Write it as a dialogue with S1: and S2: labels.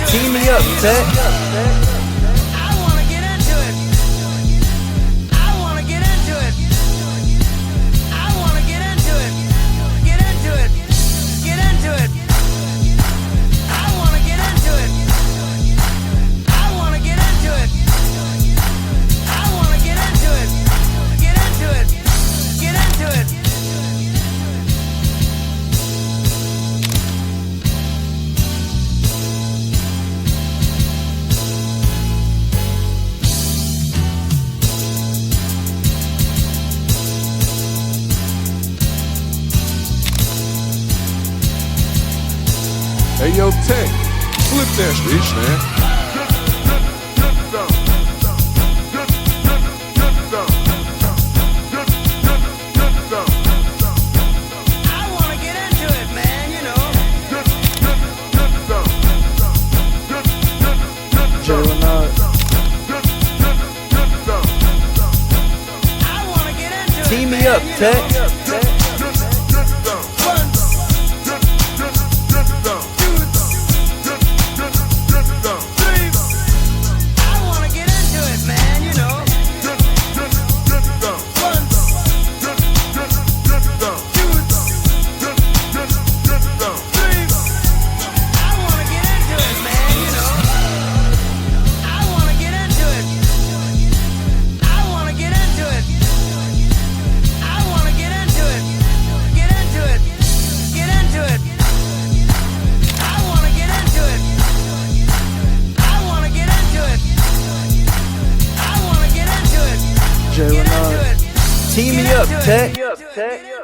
S1: Team me up, Tech.
S2: I wanna get into it. I wanna get into it. I wanna get into it. Get into it. Get into it. I wanna get into it. I wanna get into it. I wanna get into it. Get into it. Get into it.
S3: Hey yo, Tech, flip that bitch, man.
S2: I wanna get into it, man, you know. I wanna get into it.
S1: Team me up, Tech. Team me up, Tech.